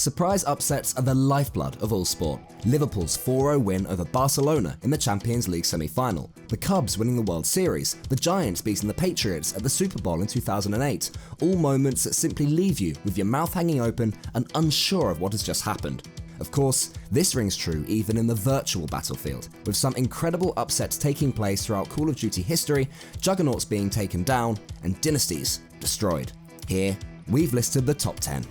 Surprise upsets are the lifeblood of all sport. Liverpool's 4-0 win over Barcelona in the Champions League semi-final, the Cubs winning the World Series, the Giants beating the Patriots at the Super Bowl in 2008, all moments that simply leave you with your mouth hanging open and unsure of what has just happened. Of course, this rings true even in the virtual battlefield, with some incredible upsets taking place throughout Call of Duty history, juggernauts being taken down, and dynasties destroyed. Here, we've listed the top 10.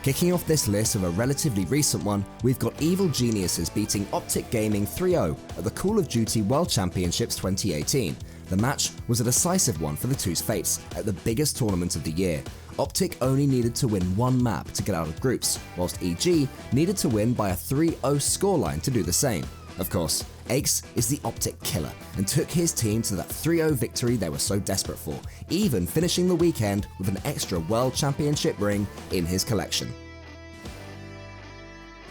Kicking off this list with a relatively recent one, we've got EvilGeniuses beating OpTic Gaming 3-0 at the Call of Duty World Championships 2018. The match was a decisive one for the two's fates at the biggest tournament of the year. OpTic only needed to win one map to get out of groups, whilst EG needed to win by a 3-0 scoreline to do the same. Of course, Ace is the OpTic killer and took his team to that 3-0 victory they were so desperate for, even finishing the weekend with an extra World Championship ring in his collection.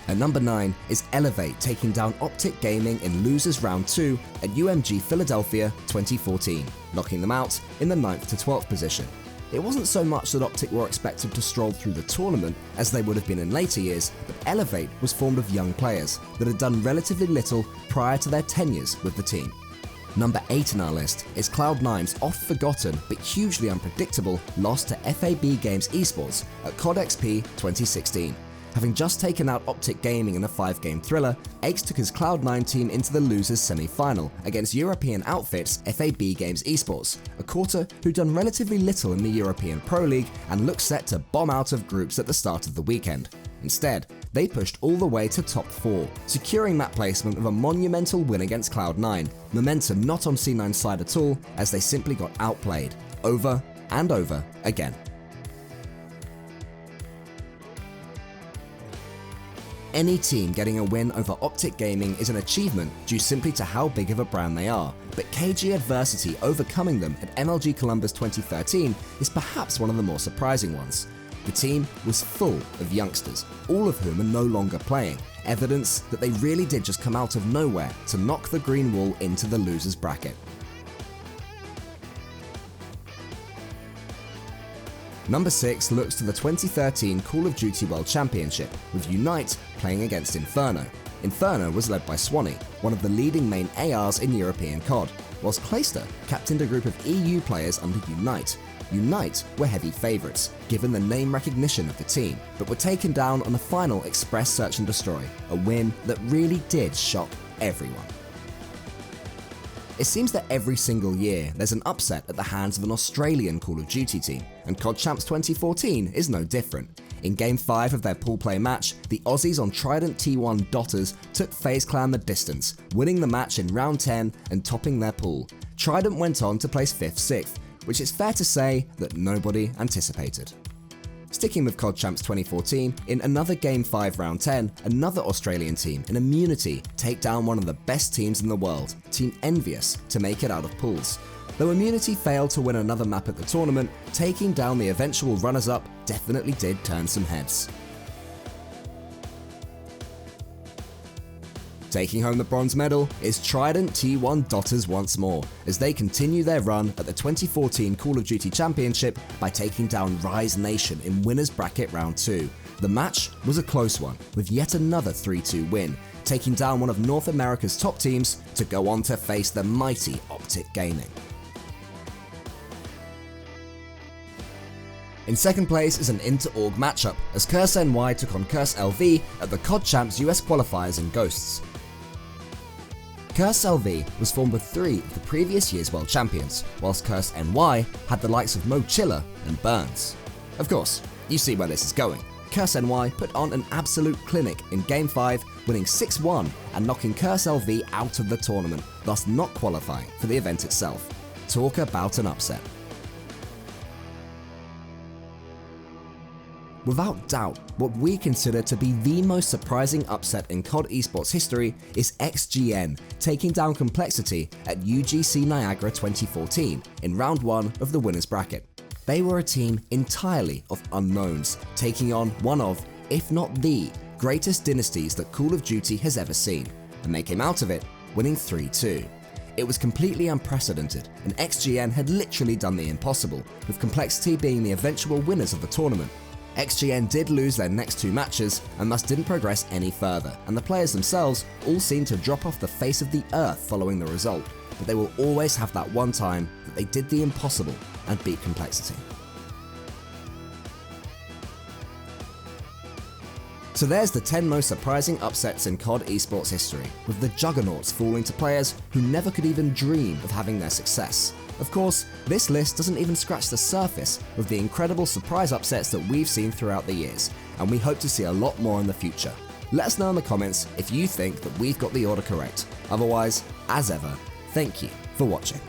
At number 9 is Elevate taking down OpTic Gaming in Losers Round 2 at UMG Philadelphia 2014, knocking them out in the 9th to 12th position. It wasn't so much that OpTic were expected to stroll through the tournament as they would have been in later years, but Elevate was formed of young players that had done relatively little prior to their tenures with the team. Number 8 in our list is Cloud9's oft-forgotten but hugely unpredictable loss to FAB Games Esports at COD XP 2016. Having just taken out OpTic Gaming in a 5-game thriller, Ace took his Cloud9 team into the losers semi-final against European outfits FAB Games Esports, a quarter who'd done relatively little in the European Pro League and looked set to bomb out of groups at the start of the weekend. Instead, they pushed all the way to top 4, securing that placement with a monumental win against Cloud9, momentum not on C9's side at all as they simply got outplayed, over and over again. Any team getting a win over OpTic Gaming is an achievement due simply to how big of a brand they are, but KG Adversity overcoming them at MLG Columbus 2013 is perhaps one of the more surprising ones. The team was full of youngsters, all of whom are no longer playing, evidence that they really did just come out of nowhere to knock the green wall into the losers bracket. Number 6 looks to the 2013 Call of Duty World Championship, with Unite playing against Inferno. Inferno was led by Swanee, one of the leading main ARs in European COD, whilst Clayster captained a group of EU players under Unite. Unite were heavy favourites, given the name recognition of the team, but were taken down on the final Express Search and Destroy, a win that really did shock everyone. It seems that every single year there's an upset at the hands of an Australian Call of Duty team, and COD Champs 2014 is no different. In Game 5 of their pool play match, the Aussies on Trident T1 Daughters took FaZe Clan the distance, winning the match in round 10 and topping their pool. Trident went on to place 5th-6th, which it's fair to say that nobody anticipated. Sticking with COD Champs 2014, in another Game 5 Round 10, another Australian team in Immunity take down one of the best teams in the world, Team Envious, to make it out of pools. Though Immunity failed to win another map at the tournament, taking down the eventual runners-up definitely did turn some heads. Taking home the bronze medal is Trident T1 Daughters once more, as they continue their run at the 2014 Call of Duty Championship by taking down Rise Nation in Winners Bracket Round 2. The match was a close one, with yet another 3-2 win, taking down one of North America's top teams to go on to face the mighty OpTic Gaming. In second place is an inter-org matchup, as Curse NY took on Curse LV at the COD Champs US qualifiers in Ghosts. Curse LV was formed with 3 of the previous year's world champions, whilst Curse NY had the likes of Mo Chiller and Burns. Of course, you see where this is going. Curse NY put on an absolute clinic in Game 5, winning 6-1 and knocking Curse LV out of the tournament, thus not qualifying for the event itself. Talk about an upset. Without doubt, what we consider to be the most surprising upset in COD esports history is XGN taking down Complexity at UGC Niagara 2014 in round 1 of the winners bracket. They were a team entirely of unknowns, taking on one of, if not the, greatest dynasties that Call of Duty has ever seen, and they came out of it winning 3-2. It was completely unprecedented, and XGN had literally done the impossible, with Complexity being the eventual winners of the tournament. XGN did lose their next 2 matches, and thus didn't progress any further, and the players themselves all seemed to drop off the face of the earth following the result, but they will always have that one time that they did the impossible and beat Complexity. So there's the 10 most surprising upsets in COD esports history, with the juggernauts falling to players who never could even dream of having their success. Of course, this list doesn't even scratch the surface of the incredible surprise upsets that we've seen throughout the years, and we hope to see a lot more in the future. Let us know in the comments if you think that we've got the order correct. Otherwise, as ever, thank you for watching.